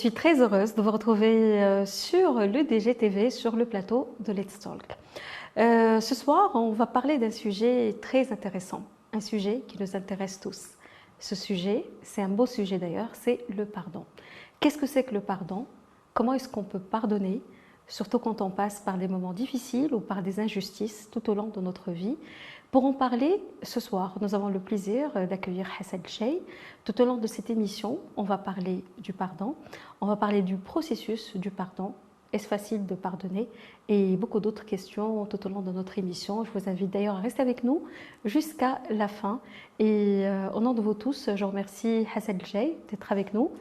suis très heureuse de vous retrouver sur le DGTV, sur le plateau de Let's Talk. Ce soir, on va parler d'un sujet très intéressant, un sujet qui nous intéresse tous. Ce sujet, c'est un beau sujet d'ailleurs, c'est le pardon. Qu'est-ce que c'est que le pardon? Comment est-ce qu'on peut pardonner, surtout quand on passe par des moments difficiles ou par des injustices tout au long de notre vie? Pour en parler, ce soir, nous avons le plaisir d'accueillir Hassan Chey. Tout au long de cette émission, on va parler du pardon, on va parler du processus du pardon. Est-ce facile de pardonner? Et beaucoup d'autres questions tout au long de notre émission. Je vous invite d'ailleurs à rester avec nous jusqu'à la fin. Et au nom de vous tous, je remercie Hassan Chey d'être avec nous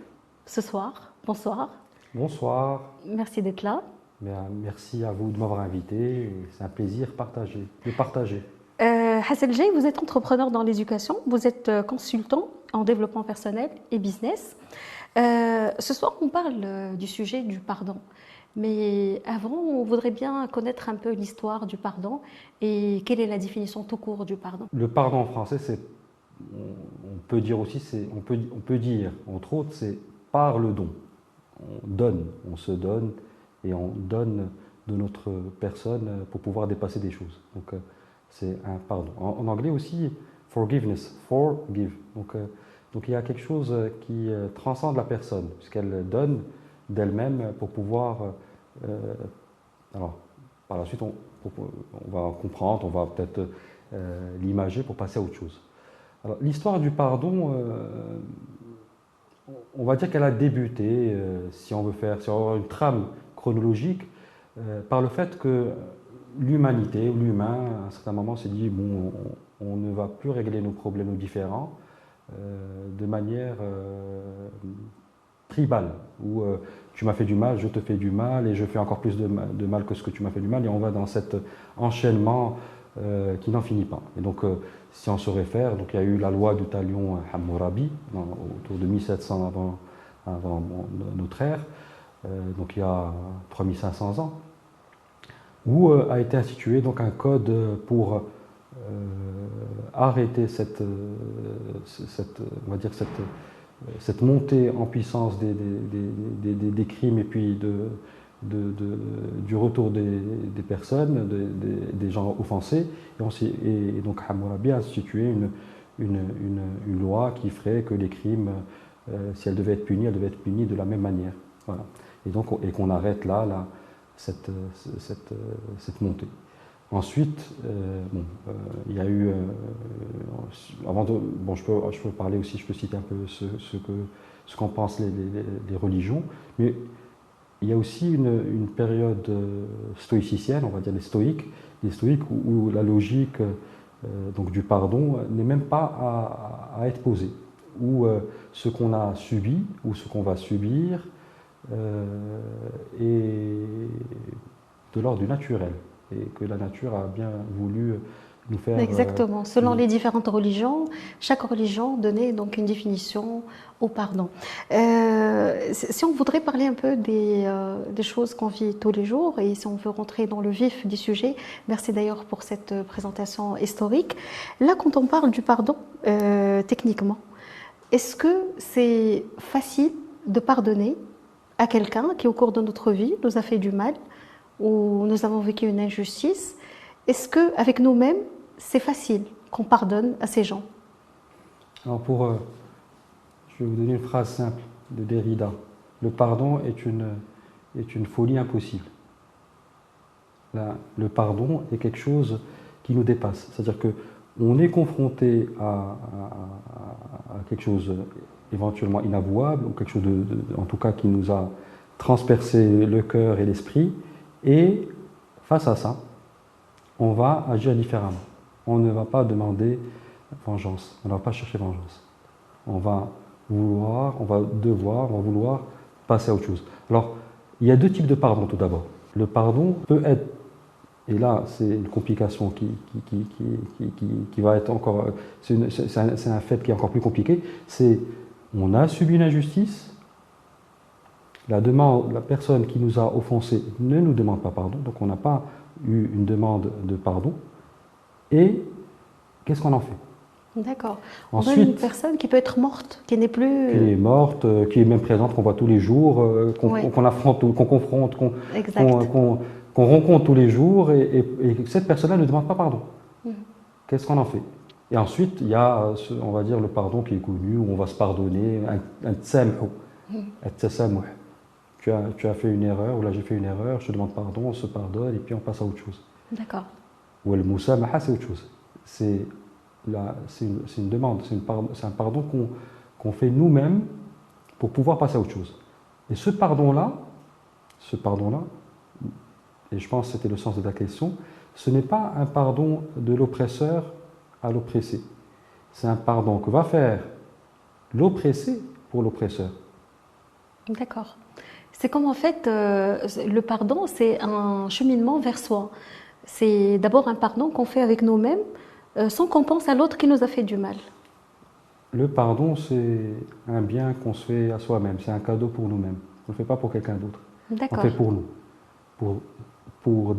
ce soir. Bonsoir. Bonsoir. Merci d'être là. Merci à vous de m'avoir invité. C'est un plaisir de partager. Hassan Jay, vous êtes entrepreneur dans l'éducation, vous êtes consultant en développement personnel et business. Ce soir, on parle du sujet du pardon. Mais avant, on voudrait bien connaître un peu l'histoire du pardon et quelle est la définition tout court du pardon. Le pardon en français, on peut dire aussi, on peut dire, entre autres, c'est par le don. On donne, on se donne et on donne de notre personne pour pouvoir dépasser des choses. Donc, c'est un pardon. En anglais aussi, forgiveness, forgive. Donc il y a quelque chose qui transcende la personne, puisqu'elle donne d'elle-même pour pouvoir... alors, par la suite, on va comprendre, on va peut-être l'imager pour passer à autre chose. Alors, l'histoire du pardon, on va dire qu'elle a débuté, si on veut avoir une trame chronologique, par le fait que l'humanité ou l'humain, à un certain moment, s'est dit bon, on ne va plus régler nos problèmes, nos différends, de manière tribale, où tu m'as fait du mal, je te fais du mal, et je fais encore plus de mal que ce que tu m'as fait du mal, et on va dans cet enchaînement qui n'en finit pas. Et donc, si on se réfère, donc il y a eu la loi du talion Hammurabi, autour de 1700 avant notre ère, donc il y a 3500 ans, où a été institué donc un code pour arrêter on va dire cette montée en puissance des crimes et puis du retour des personnes, des gens offensés. Et donc Hammurabi a institué une loi qui ferait que les crimes, si elles devaient être punies de la même manière. Voilà. Et qu'on arrête là cette montée. Ensuite, il y a eu, je peux parler aussi, je peux citer un peu ce qu'en pensent les religions, mais il y a aussi une période stoïcicienne, on va dire les stoïques où la logique donc du pardon n'est même pas à être posée, où ce qu'on a subi ou ce qu'on va subir est de l'ordre du naturel, et que la nature a bien voulu nous faire... Exactement. Selon les différentes religions, chaque religion donnait donc une définition au pardon. Si on voudrait parler un peu des choses qu'on vit tous les jours, et si on veut rentrer dans le vif du sujet, merci d'ailleurs pour cette présentation historique. Là, quand on parle du pardon, techniquement, est-ce que c'est facile de pardonner à quelqu'un qui, au cours de notre vie, nous a fait du mal, ou nous avons vécu une injustice? Est-ce qu'avec nous-mêmes, c'est facile qu'on pardonne à ces gens? Alors je vais vous donner une phrase simple de Derrida. Le pardon est une folie impossible. Le pardon est quelque chose qui nous dépasse. C'est-à-dire qu'on est confronté à quelque chose éventuellement inavouable, ou quelque chose en tout cas qui nous a transpercé le cœur et l'esprit, et face à ça, on va agir différemment. On ne va pas demander vengeance, on ne va pas chercher vengeance. On va vouloir passer à autre chose. Alors, il y a deux types de pardon tout d'abord. Le pardon peut être, et là c'est une complication qui va être encore, c'est un fait qui est encore plus compliqué, c'est on a subi une injustice, la personne qui nous a offensés ne nous demande pas pardon, donc on n'a pas eu une demande de pardon, et qu'est-ce qu'on en fait? D'accord. On donne une Ensuite, personne qui peut être morte, qui n'est plus. qui est morte, qui est même présente, qu'on voit tous les jours, Oui, qu'on affronte, qu'on confronte, qu'on exact. qu'on- qu'on rencontre tous les jours, et cette personne-là ne demande pas pardon. Mhm. Qu'est-ce qu'on en fait? Et ensuite, il y a, on va dire, le pardon qui est connu, où on va se pardonner, un tsamhu, Mhm. un tasamuh. Tu as fait une erreur, ou là j'ai fait une erreur, je te demande pardon, on se pardonne, et puis on passe à autre chose. D'accord. Ou le musamaha, c'est autre chose. C'est une demande, c'est un pardon qu'on fait nous-mêmes pour pouvoir passer à autre chose. Et ce pardon-là, et je pense que c'était le sens de ta question, ce n'est pas un pardon de l'oppresseur à l'oppressé. C'est un pardon que va faire l'oppressé pour l'oppresseur. D'accord. C'est comme en fait, le pardon, c'est un cheminement vers soi. C'est d'abord un pardon qu'on fait avec nous-mêmes, sans qu'on pense à l'autre qui nous a fait du mal. Le pardon, c'est un bien qu'on se fait à soi-même, c'est un cadeau pour nous-mêmes. On ne le fait pas pour quelqu'un d'autre, on le fait D'accord. pour nous, pour, pour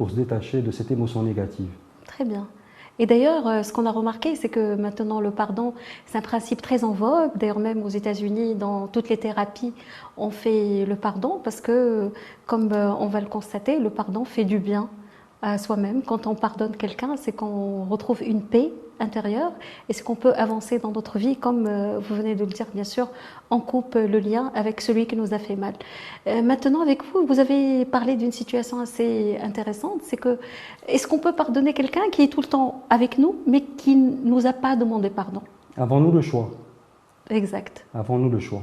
se détacher de cette émotion négative. Très bien. Et d'ailleurs, ce qu'on a remarqué, c'est que maintenant le pardon, c'est un principe très en vogue. D'ailleurs, même aux États-Unis, dans toutes les thérapies, on fait le pardon parce que, comme on va le constater, le pardon fait du bien à soi-même. Quand on pardonne quelqu'un, c'est qu'on retrouve une paix intérieure et c'est qu'on peut avancer dans notre vie, comme vous venez de le dire, bien sûr, on coupe le lien avec celui qui nous a fait mal. Maintenant, avec vous, vous avez parlé d'une situation assez intéressante, c'est que est-ce qu'on peut pardonner quelqu'un qui est tout le temps avec nous, mais qui ne nous a pas demandé pardon? Avons-nous le choix? Exact. Avons-nous le choix?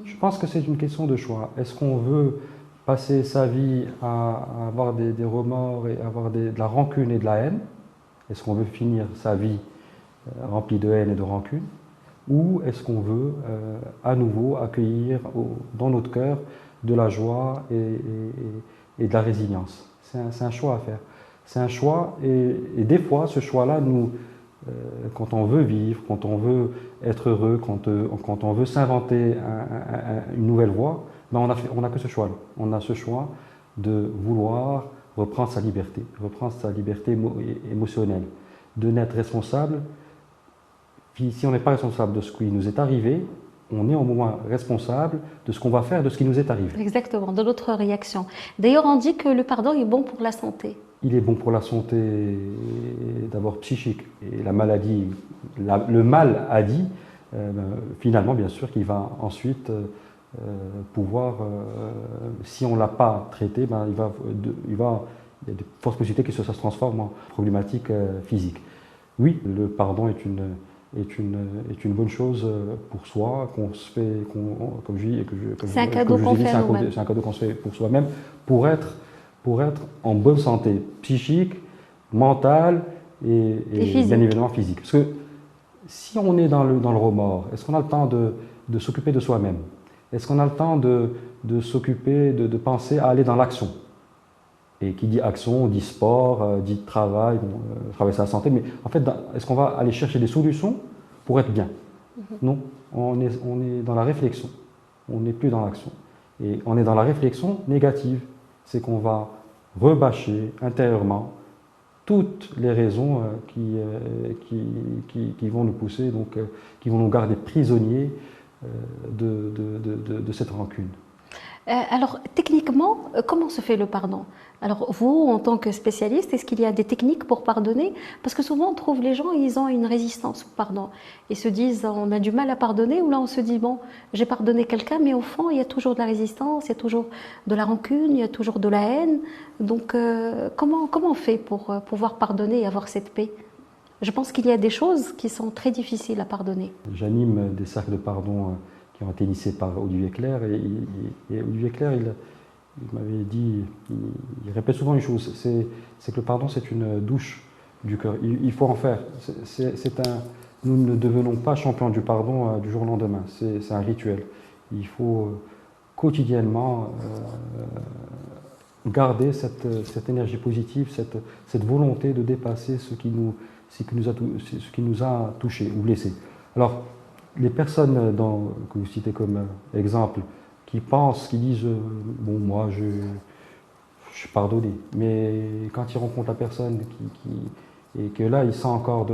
Je pense que c'est une question de choix. Est-ce qu'on veut passer sa vie à avoir des remords et avoir de la rancune et de la haine? Est-ce qu'on veut finir sa vie remplie de haine et de rancune? Ou est-ce qu'on veut à nouveau accueillir dans notre cœur de la joie et de la résilience? C'est un choix à faire. C'est un choix, et des fois, ce choix-là, quand on veut vivre, quand on veut être heureux, quand on veut s'inventer une nouvelle voie, ben on n'a que ce choix-là. On a ce choix de vouloir reprendre sa liberté émotionnelle, de n'être responsable. Puis si on n'est pas responsable de ce qui nous est arrivé, on est au moins responsable de ce qu'on va faire de ce qui nous est arrivé. Exactement, de notre réaction. D'ailleurs, on dit que le pardon est bon pour la santé. Il est bon pour la santé d'abord psychique, et la maladie, le mal a dit, finalement bien sûr qu'il va ensuite pouvoir, si on ne l'a pas traité, ben, il y a de fortes possibilités que ça se transforme en problématique physique. Oui, le pardon est une bonne chose pour soi, qu'on se fait, comme je dis, C'est un cadeau qu'on fait à nous-mêmes. c'est un cadeau qu'on se fait pour soi-même, pour être en bonne santé psychique, mentale Et et bien physique. évidemment physique. Parce que si on est dans le remords, est-ce qu'on a le temps de s'occuper de soi-même? Est-ce qu'on a le temps de s'occuper, de penser à aller dans l'action? Et qui dit action, dit sport, dit travail, bon, travail c'est la santé, mais en fait, est-ce qu'on va aller chercher des solutions pour être bien? Non, on est dans la réflexion, on n'est plus dans l'action. Et on est dans la réflexion négative, c'est qu'on va rebâcher intérieurement toutes les raisons qui vont nous pousser, donc, qui vont nous garder prisonniers de cette rancune. Alors, techniquement, comment se fait le pardon? Alors, vous, en tant que spécialiste, est-ce qu'il y a des techniques pour pardonner? Parce que souvent, on trouve les gens, ils ont une résistance au pardon. Ils se disent, on a du mal à pardonner, ou là, on se dit, bon, j'ai pardonné quelqu'un, mais au fond, il y a toujours de la résistance, il y a toujours de la rancune, il y a toujours de la haine. Donc, comment on fait pour pouvoir pardonner et avoir cette paix? Je pense qu'il y a des choses qui sont très difficiles à pardonner. J'anime des cercles de pardon qui ont été initiés par Olivier Clerc, et Olivier Clerc, il m'avait dit, il répète souvent une chose, c'est que le pardon, c'est une douche du cœur. Il faut en faire. Nous ne devenons pas champions du pardon du jour au lendemain. C'est un rituel. Il faut quotidiennement garder cette énergie positive, cette volonté de dépasser ce qui nous a touchés ou blessés. Alors, les personnes que vous citez comme exemple, qui pensent, qui disent bon, moi, je suis pardonné, mais quand ils rencontrent la personne et que là, il sent encore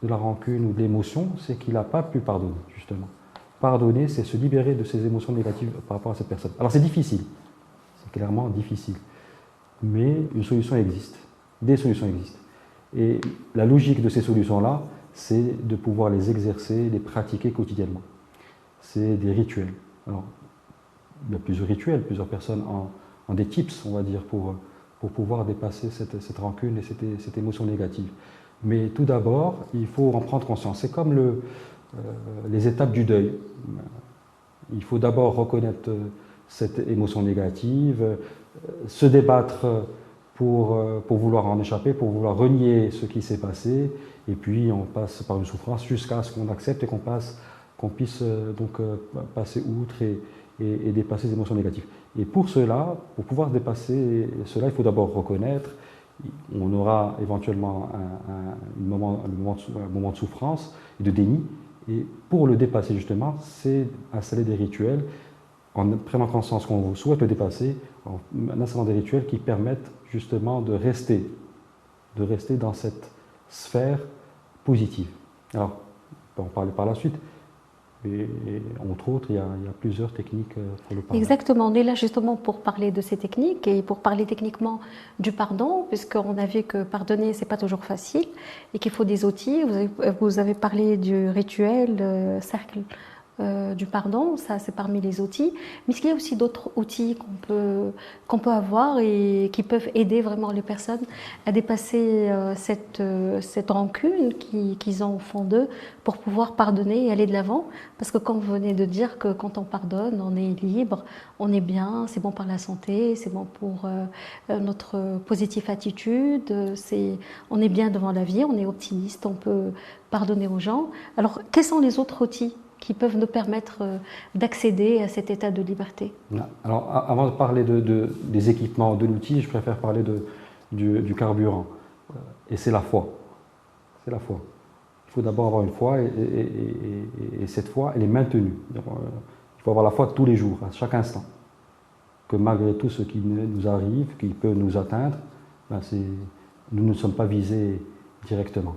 de la rancune ou de l'émotion, c'est qu'il n'a pas pu pardonner, justement. Pardonner, c'est se libérer de ces émotions négatives par rapport à cette personne. Alors c'est difficile, c'est clairement difficile, mais une solution existe, des solutions existent. Et la logique de ces solutions-là, c'est de pouvoir les exercer, les pratiquer quotidiennement. C'est des rituels. Alors, il y a plusieurs rituels, plusieurs personnes ont des tips, on va dire, pour pouvoir dépasser cette rancune et cette émotion négative. Mais tout d'abord, il faut en prendre conscience. C'est comme les étapes du deuil. Il faut d'abord reconnaître cette émotion négative, se débattre pour vouloir en échapper, pour vouloir renier ce qui s'est passé, et puis on passe par une souffrance jusqu'à ce qu'on accepte et qu'on puisse donc passer outre et dépasser les émotions négatives. Et pour cela, pour pouvoir dépasser cela, il faut d'abord reconnaître. On aura éventuellement un moment de souffrance et de déni. Et pour le dépasser justement, c'est installer des rituels en prenant conscience qu'on souhaite le dépasser, en installant des rituels qui permettent justement de rester dans cette sphère positive. Alors, on peut en parler par la suite. Et entre autres, il y a plusieurs techniques pour le pardon. Exactement, on est là justement pour parler de ces techniques et pour parler techniquement du pardon, puisqu'on a vu que pardonner, c'est pas toujours facile et qu'il faut des outils. Vous avez parlé du rituel, cercle du pardon, ça c'est parmi les outils. Mais il y a aussi d'autres outils qu'on peut avoir et qui peuvent aider vraiment les personnes à dépasser cette rancune qu'ils ont au fond d'eux pour pouvoir pardonner et aller de l'avant. Parce que comme vous venez de dire que quand on pardonne, on est libre, on est bien, c'est bon pour la santé, c'est bon pour notre positive attitude, on est bien devant la vie, on est optimiste, on peut pardonner aux gens. Alors quels sont les autres outils qui peuvent nous permettre d'accéder à cet état de liberté? Alors, avant de parler des équipements, de l'outil, je préfère parler du carburant. Et c'est la foi. C'est la foi. Il faut d'abord avoir une foi et cette foi, elle est maintenue. Il faut avoir la foi tous les jours, à chaque instant. Que malgré tout ce qui nous arrive, qui peut nous atteindre, ben nous ne sommes pas visés directement.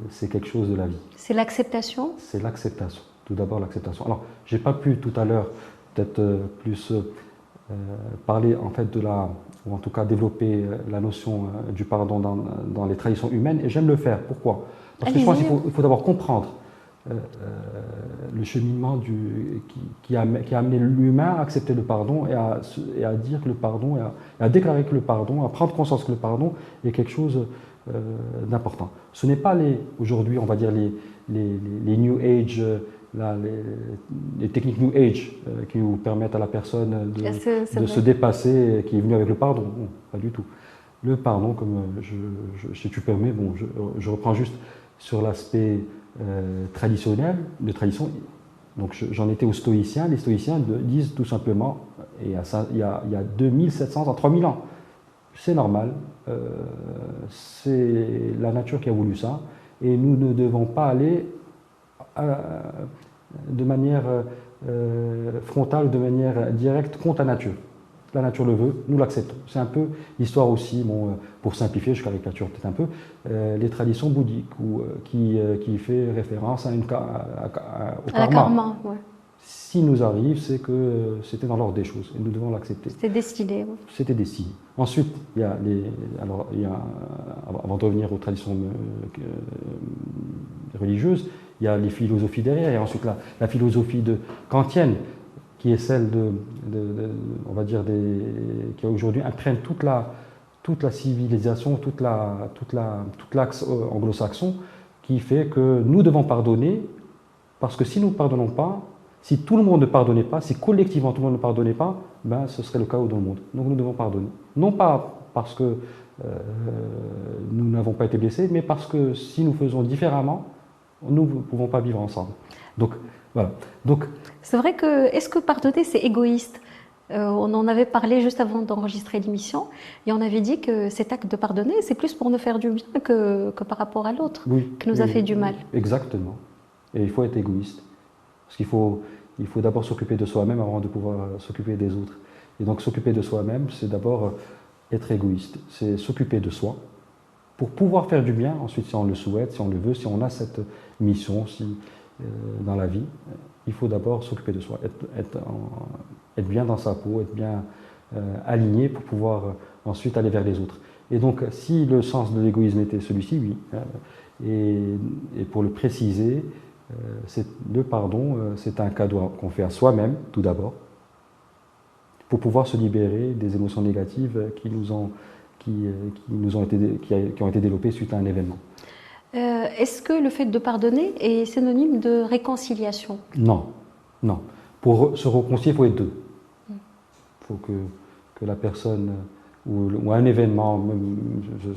C'est quelque chose de la vie. C'est l'acceptation? C'est l'acceptation, tout d'abord l'acceptation. Alors, je n'ai pas pu tout à l'heure peut-être plus parler en fait ou en tout cas développer la notion du pardon dans les traditions humaines, et j'aime le faire. Pourquoi? Parce que je pense qu'il faut d'abord comprendre le cheminement qui a amené l'humain à accepter le pardon et à dire que le pardon, et à déclarer que le pardon, à prendre conscience que le pardon est quelque chose d'important. Ce n'est pas aujourd'hui, on va dire, les New Age, les techniques New Age qui vous permettent à la personne de se dépasser, qui est venue avec le pardon. Non, pas du tout. Le pardon, comme si tu permets, bon, je reprends juste sur l'aspect traditionnel, de tradition. Donc j'en étais aux stoïciens. Les stoïciens disent tout simplement, et il y a 2700 à 3000 ans, c'est normal, c'est la nature qui a voulu ça, et nous ne devons pas aller de manière frontale, de manière directe contre la nature. La nature le veut, nous l'acceptons. C'est un peu l'histoire aussi, bon, pour simplifier, je caricature peut-être un peu, les traditions bouddhiques qui fait référence au karma. Ouais. S'il nous arrive, c'est que c'était dans l'ordre des choses et nous devons l'accepter. C'était destiné. Oui. C'était destiné. Ensuite, avant de revenir aux traditions religieuses, il y a les philosophies derrière. Et ensuite, la philosophie kantienne, qui est celle on va dire, qui aujourd'hui imprègne toute la civilisation, toute l'axe anglo-saxon, qui fait que nous devons pardonner, parce que si nous ne pardonnons pas, si tout le monde ne pardonnait pas, si collectivement tout le monde ne pardonnait pas, ben, ce serait le chaos dans le monde. Donc nous devons pardonner. Non pas parce que nous n'avons pas été blessés, mais parce que si nous faisons différemment, nous ne pouvons pas vivre ensemble. Donc, voilà. Donc, c'est vrai que, est-ce que pardonner, c'est égoïste? On en avait parlé juste avant d'enregistrer l'émission, et on avait dit que cet acte de pardonner, c'est plus pour nous faire du bien que par rapport à l'autre, qui nous a fait du mal. Exactement. Et il faut être égoïste. Parce qu'il faut d'abord s'occuper de soi-même avant de pouvoir s'occuper des autres. Et donc s'occuper de soi-même, c'est d'abord être égoïste. C'est s'occuper de soi pour pouvoir faire du bien, ensuite si on le souhaite, si on le veut, si on a cette mission dans la vie, il faut d'abord s'occuper de soi, être bien dans sa peau, être bien aligné pour pouvoir ensuite aller vers les autres. Et donc si le sens de l'égoïsme était celui-ci, oui, et pour le préciser, le pardon, c'est un cadeau qu'on fait à soi-même, tout d'abord, pour pouvoir se libérer des émotions négatives qui ont été développées suite à un événement. Est-ce que le fait de pardonner est synonyme de réconciliation? Non, non. Pour se réconcilier, il faut être deux. Il faut que la personne ou un événement, même,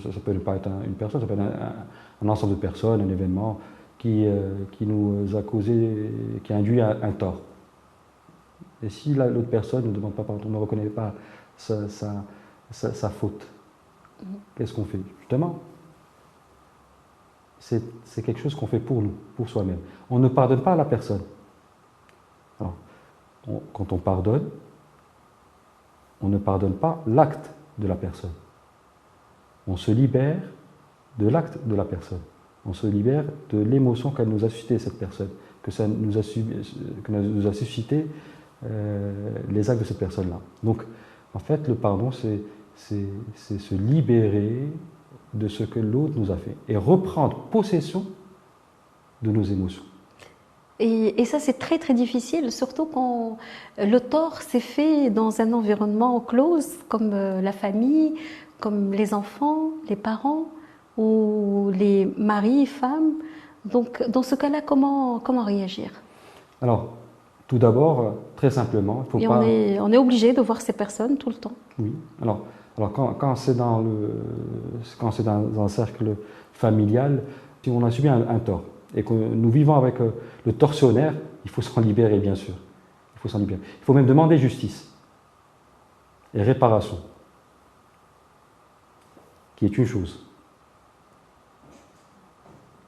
ça peut pas être une personne, ça peut être un ensemble de personnes, un événement qui nous a causé, qui a induit un tort. Et si l'autre personne ne demande pas pardon, ne reconnaît pas sa faute, qu'est-ce qu'on fait? Justement, c'est quelque chose qu'on fait pour nous, pour soi-même. On ne pardonne pas à la personne. Alors, quand on pardonne, on ne pardonne pas l'acte de la personne. On se libère de l'acte de la personne. On se libère de l'émotion qu'elle nous a suscité, cette personne, que nous a suscité les actes de cette personne-là. Donc, en fait, le pardon, c'est se libérer de ce que l'autre nous a fait et reprendre possession de nos émotions. Et ça, c'est très très difficile, surtout quand le tort s'est fait dans un environnement close, comme la famille, comme les enfants, les parents, ou les maris, femmes. Donc, dans ce cas-là, comment réagir? Alors, tout d'abord, très simplement, il ne faut pas... on est obligé de voir ces personnes tout le temps. Oui. Alors quand c'est dans un cercle familial, si on a subi un tort et que nous vivons avec le tortionnaire, il faut s'en libérer, bien sûr. Il faut s'en libérer. Il faut même demander justice et réparation, qui est une chose.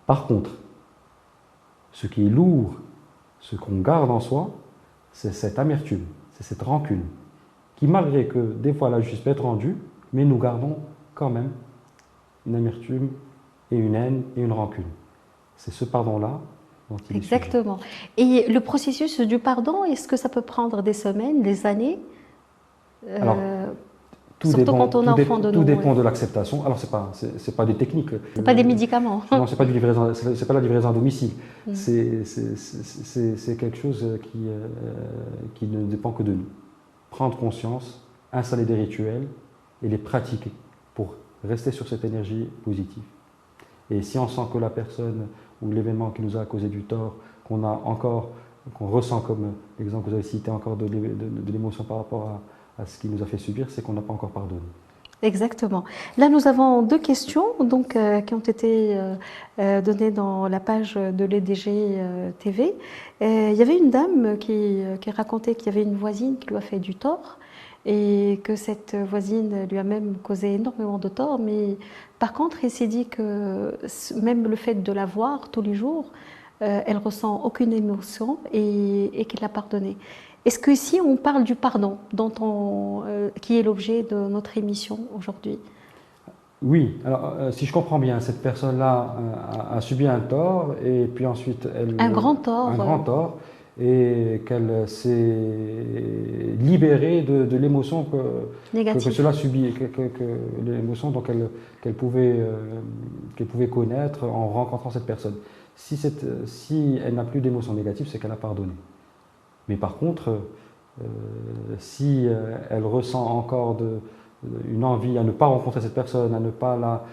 Par contre, ce qui est lourd, ce qu'on garde en soi, c'est cette amertume, c'est cette rancune, qui malgré que des fois la justice peut être rendue, mais nous gardons quand même une amertume et une haine et une rancune. C'est ce pardon-là dont il est sujet. Exactement. Et le processus du pardon, est-ce que ça peut prendre des semaines, des années? Alors, surtout quand on est enfant de nous. Tout dépend de l'acceptation. Alors, c'est pas des techniques. C'est pas des médicaments. Non, c'est pas la livraison à domicile. C'est quelque chose qui ne dépend que de nous. Prendre conscience, installer des rituels et les pratiquer pour rester sur cette énergie positive. Et si on sent que la personne ou l'événement qui nous a causé du tort, qu'on ressent comme l'exemple que vous avez cité encore de l'émotion par rapport à ce qui nous a fait subir, c'est qu'on n'a pas encore pardonné. Exactement. Là, nous avons deux questions donc, qui ont été données dans la page de l'EDG TV. Il y avait une dame qui racontait qu'il y avait une voisine qui lui a fait du tort et que cette voisine lui a même causé énormément de tort. Mais par contre, il s'est dit que même le fait de la voir tous les jours, elle ressent aucune émotion et qu'il l'a pardonné. Est-ce qu'ici on parle du pardon qui est l'objet de notre émission aujourd'hui? Oui, alors si je comprends bien, cette personne-là a subi un tort et puis ensuite un grand tort, et qu'elle s'est libérée de l'émotion que cela subit, que l'émotion qu'elle pouvait connaître en rencontrant cette personne. Si elle n'a plus d'émotion négative, c'est qu'elle a pardonné. Mais par contre, si elle ressent encore une envie à ne pas rencontrer cette personne, à ne pas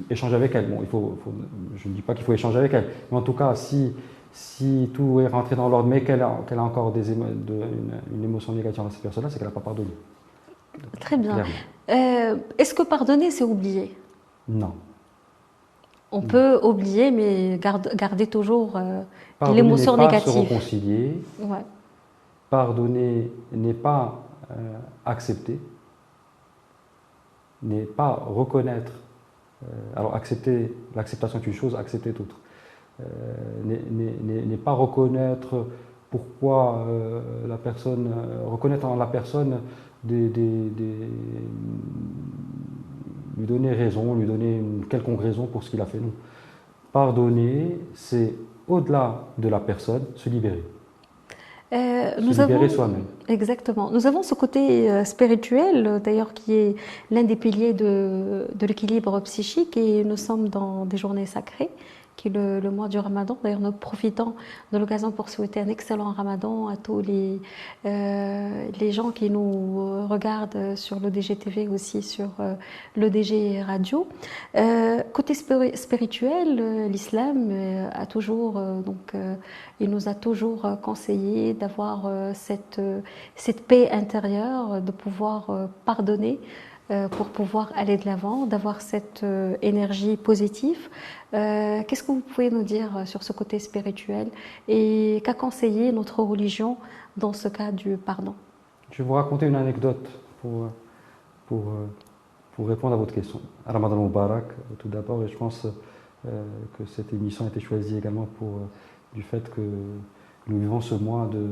échanger avec elle, bon, je ne dis pas qu'il faut échanger avec elle, mais en tout cas, si tout est rentré dans l'ordre, mais qu'elle a encore une émotion négative à cette personne-là, c'est qu'elle n'a pas pardonné. Très bien. Est-ce que pardonner, c'est oublier? Non. On peut oublier, mais garder toujours l'émotion négative. Pardonner n'est pas se réconcilier. Ouais. Pardonner n'est pas accepter, n'est pas reconnaître. Alors l'acceptation est une chose, accepter est autre. N'est pas reconnaître pourquoi la personne, reconnaître en la personne lui donner raison, lui donner une quelconque raison pour ce qu'il a fait. Non. Pardonner, c'est au-delà de la personne, se libérer. Se libérer soi-même. Exactement. Nous avons ce côté spirituel, d'ailleurs, qui est l'un des piliers de l'équilibre psychique, et nous sommes dans des journées sacrées, qui est le mois du Ramadan. D'ailleurs, nous profitons de l'occasion pour souhaiter un excellent Ramadan à tous les gens qui nous regardent sur l'ODG TV, aussi sur l'ODG Radio. Côté spirituel, l'islam a toujours il nous a toujours conseillé d'avoir cette paix intérieure, de pouvoir pardonner pour pouvoir aller de l'avant, d'avoir cette énergie positive. Qu'est-ce que vous pouvez nous dire sur ce côté spirituel et qu'a conseillé notre religion dans ce cas du pardon? Je vais vous raconter une anecdote pour, pour répondre à votre question. Ramadan Mubarak, tout d'abord, et je pense que cette émission a été choisie également du fait que nous vivons ce mois de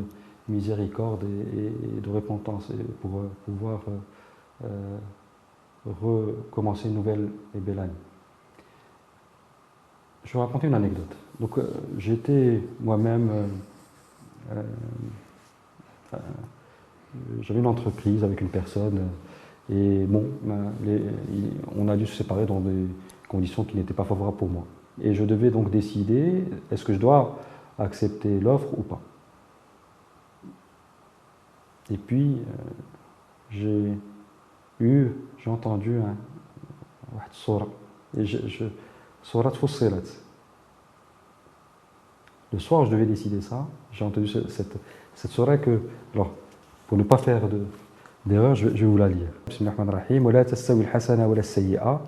miséricorde et de repentance, et pour pouvoir recommencer une nouvelle et belle année. Je vais vous raconter une anecdote. Donc, j'étais moi-même, j'avais une entreprise avec une personne, et bon, on a dû se séparer dans des conditions qui n'étaient pas favorables pour moi. Et je devais donc décider, est-ce que je dois accepter l'offre ou pas. Et puis, j'ai entendu un sourate. Sourate Fussilat. Le soir, je devais décider ça. J'ai entendu cette sourate que, alors, pour ne pas faire d'erreur, je vais vous la lire. Bismillahirrahmanirrahim. ولا تستوي الحسنة ولا السيئة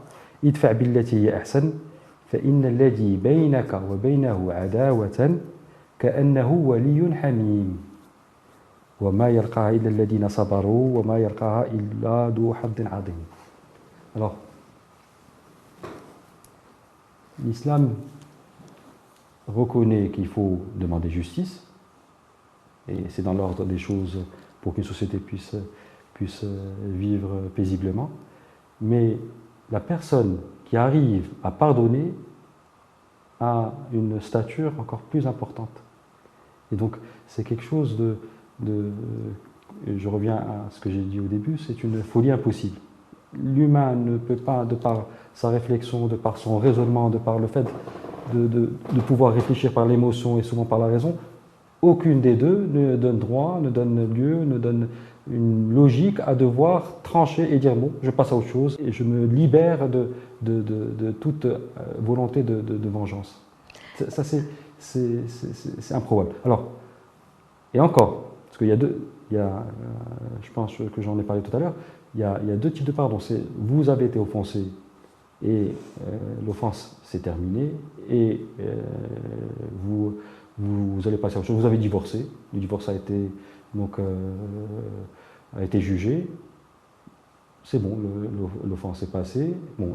ادفع بالتي هي أحسن فإن الذي بينك وبينه عداوة كأنه ولي حميم وما يلقاها إلا الذين صبروا وما يلقاها إلا ذو حظ عظيم. Alors, l'islam reconnaît qu'il faut demander justice, et c'est dans l'ordre des choses pour qu'une société puisse vivre paisiblement, mais la personne qui arrive à pardonner a une stature encore plus importante. Et donc, c'est quelque chose je reviens à ce que j'ai dit au début, c'est une folie impossible. L'humain ne peut pas, de par sa réflexion, de par son raisonnement, de par le fait de pouvoir réfléchir par l'émotion et souvent par la raison, aucune des deux ne donne droit, ne donne lieu, ne donne une logique à devoir trancher et dire bon, je passe à autre chose et je me libère de toute volonté de vengeance. Ça, c'est improbable. Alors, et encore, parce qu'il je pense que j'en ai parlé tout à l'heure, il y a deux types de pardon. C'est vous avez été offensé et l'offense s'est terminée et vous allez passer à autre chose. Vous avez divorcé, le divorce a été jugé, c'est bon, l'offense est passée. Bon,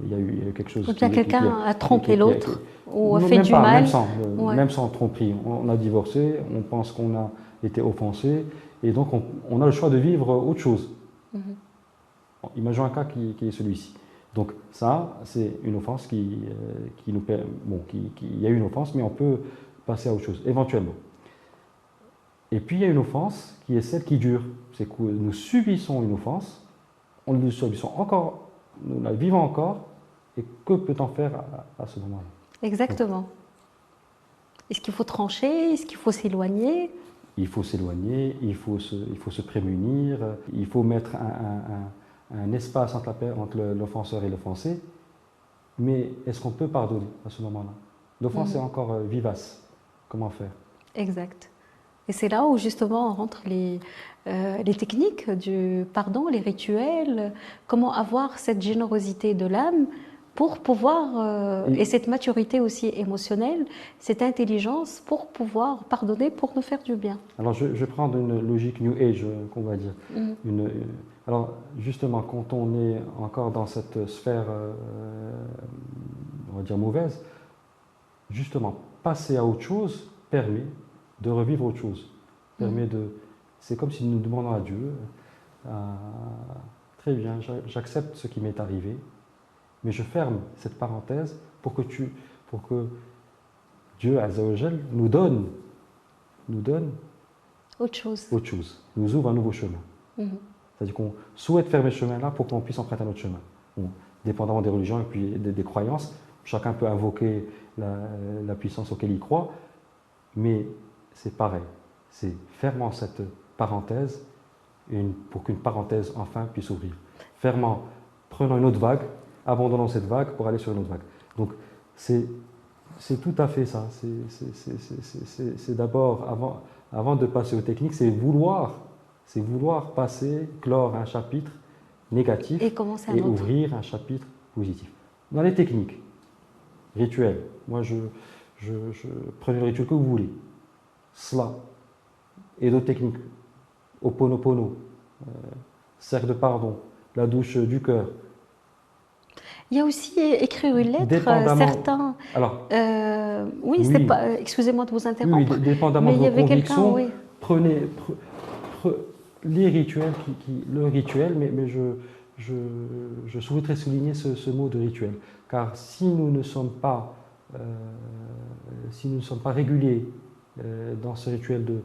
il y a eu quelque chose. Quelqu'un a trompé l'autre ou a fait du mal. Même sans tromperie, on a divorcé, on pense qu'on a été offensé et donc on a le choix de vivre autre chose. Bon, imaginons un cas qui est celui-ci. Donc ça, c'est une offense qui nous permet. Bon, il y a eu une offense, mais on peut passer à autre chose, éventuellement. Et puis il y a une offense qui est celle qui dure. C'est que nous subissons une offense, nous subissons encore, nous la vivons encore, et que peut-on faire à ce moment-là? Exactement. Est-ce qu'il faut trancher? Est-ce qu'il faut s'éloigner? Il faut s'éloigner, il faut se prémunir, il faut mettre un espace entre l'offenseur et l'offensé. Mais est-ce qu'on peut pardonner à ce moment-là? L'offense est encore vivace. Comment faire? Exact. Et c'est là où justement rentrent les techniques du pardon, les rituels, comment avoir cette générosité de l'âme pour pouvoir, et cette maturité aussi émotionnelle, cette intelligence pour pouvoir pardonner, pour nous faire du bien. Alors je vais prendre une logique New Age, qu'on va dire. Alors justement, quand on est encore dans cette sphère, on va dire mauvaise, justement, passer à autre chose permet de revivre autre chose. C'est comme si nous demandons à Dieu, très bien, j'accepte ce qui m'est arrivé, mais je ferme cette parenthèse pour que Dieu, Azza wa Jal, nous donne Autre chose. autre chose, nous ouvre un nouveau chemin. Mhm. C'est-à-dire qu'on souhaite fermer ce chemin-là pour qu'on puisse emprunter un autre chemin. Bon, dépendamment des religions et puis des croyances, chacun peut invoquer la puissance auquel il croit, mais c'est pareil. C'est fermant cette parenthèse pour qu'une parenthèse enfin puisse ouvrir. Fermant, prenant une autre vague, abandonnant cette vague pour aller sur une autre vague. Donc c'est tout à fait ça. C'est d'abord, avant de passer aux techniques, c'est vouloir clore un chapitre négatif et ouvrir un chapitre positif. Dans les techniques, rituels, moi je prenez le rituel que vous voulez, cela, et d'autres techniques, Ho'oponopono, cercle de pardon, la douche du cœur. Il y a aussi écrire une lettre, certains. Alors, oui, oui, pas. Excusez-moi de vous interrompre. Oui, dépendamment mais de il y vos avait quelqu'un, convictions, oui. prenez les rituels, le rituel, mais je souhaiterais souligner ce mot de rituel, car si nous ne sommes pas réguliers dans ce rituel de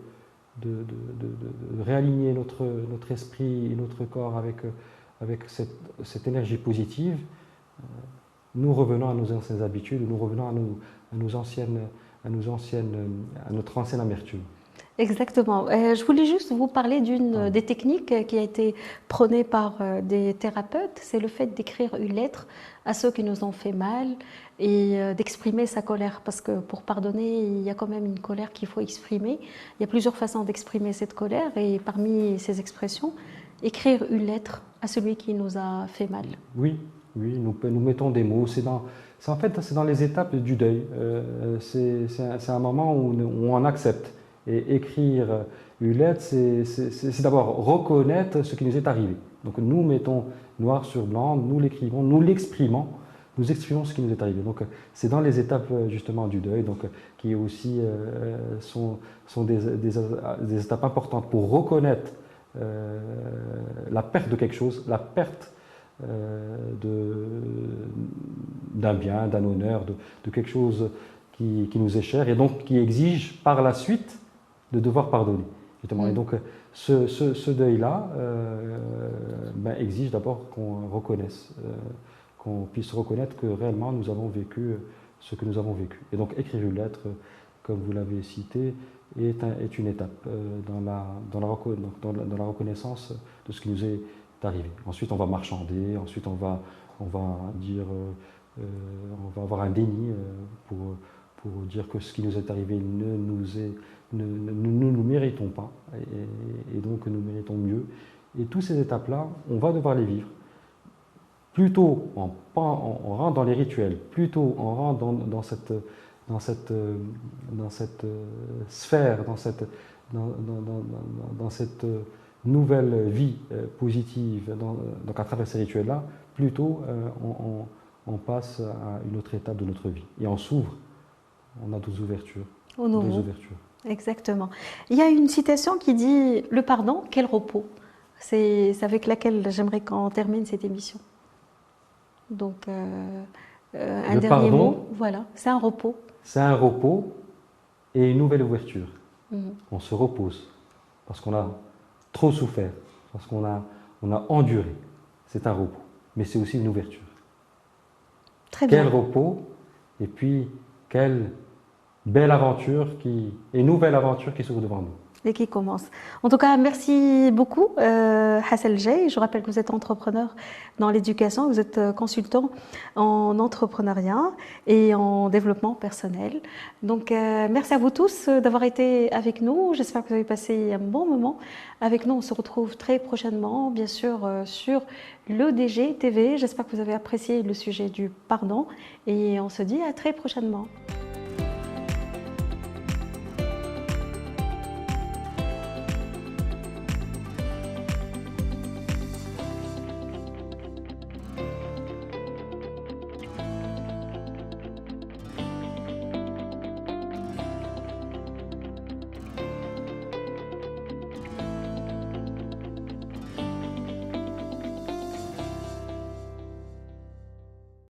réaligner notre esprit et notre corps avec cette énergie positive, nous revenons à nos anciennes habitudes, nous revenons à notre ancienne amertume. Exactement. Je voulais juste vous parler d'une des techniques qui a été prônée par des thérapeutes, c'est le fait d'écrire une lettre à ceux qui nous ont fait mal et d'exprimer sa colère. Parce que pour pardonner, il y a quand même une colère qu'il faut exprimer. Il y a plusieurs façons d'exprimer cette colère et parmi ces expressions, écrire une lettre à celui qui nous a fait mal. Oui, nous mettons des mots. C'est dans les étapes du deuil. C'est un moment où on accepte. Et écrire une lettre, c'est d'abord reconnaître ce qui nous est arrivé. Donc nous mettons noir sur blanc, nous l'écrivons, nous exprimons ce qui nous est arrivé. Donc c'est dans les étapes justement du deuil, donc qui aussi sont des étapes importantes pour reconnaître la perte de quelque chose, la perte d'un bien, d'un honneur, de quelque chose qui nous est cher et donc qui exige par la suite de devoir pardonner. Justement. Et donc ce deuil-là exige d'abord qu'on reconnaisse, qu'on puisse reconnaître que réellement nous avons vécu ce que nous avons vécu. Et donc écrire une lettre, comme vous l'avez cité, est une étape dans la reconnaissance de ce qui nous est arrivé. Ensuite on va marchander, ensuite on va dire, on va avoir un déni pour dire que ce qui nous est arrivé nous ne méritons pas, et donc nous méritons mieux. Et toutes ces étapes-là, on va devoir les vivre. Plutôt on rentre dans les rituels, plutôt on rentre dans cette sphère, dans cette nouvelle vie positive, donc à travers ces rituels-là, plutôt on passe à une autre étape de notre vie. Et on s'ouvre, on a deux ouvertures. Au nouveau. Exactement. Il y a une citation qui dit « Le pardon, quel repos ». C'est avec laquelle j'aimerais qu'on termine cette émission. Donc, un dernier mot, voilà, c'est un repos. C'est un repos et une nouvelle ouverture. On se repose parce qu'on a trop souffert, parce qu'on a enduré. C'est un repos, mais c'est aussi une ouverture. Très bien. Quel repos et puis quelle belle aventure et nouvelle aventure qui s'ouvre devant nous. Et qui commence. En tout cas, merci beaucoup, Hassel Jay. Je rappelle que vous êtes entrepreneur dans l'éducation, vous êtes consultant en entrepreneuriat et en développement personnel. Donc, merci à vous tous d'avoir été avec nous. J'espère que vous avez passé un bon moment avec nous. On se retrouve très prochainement, bien sûr, sur l'EDG TV. J'espère que vous avez apprécié le sujet du pardon et on se dit à très prochainement.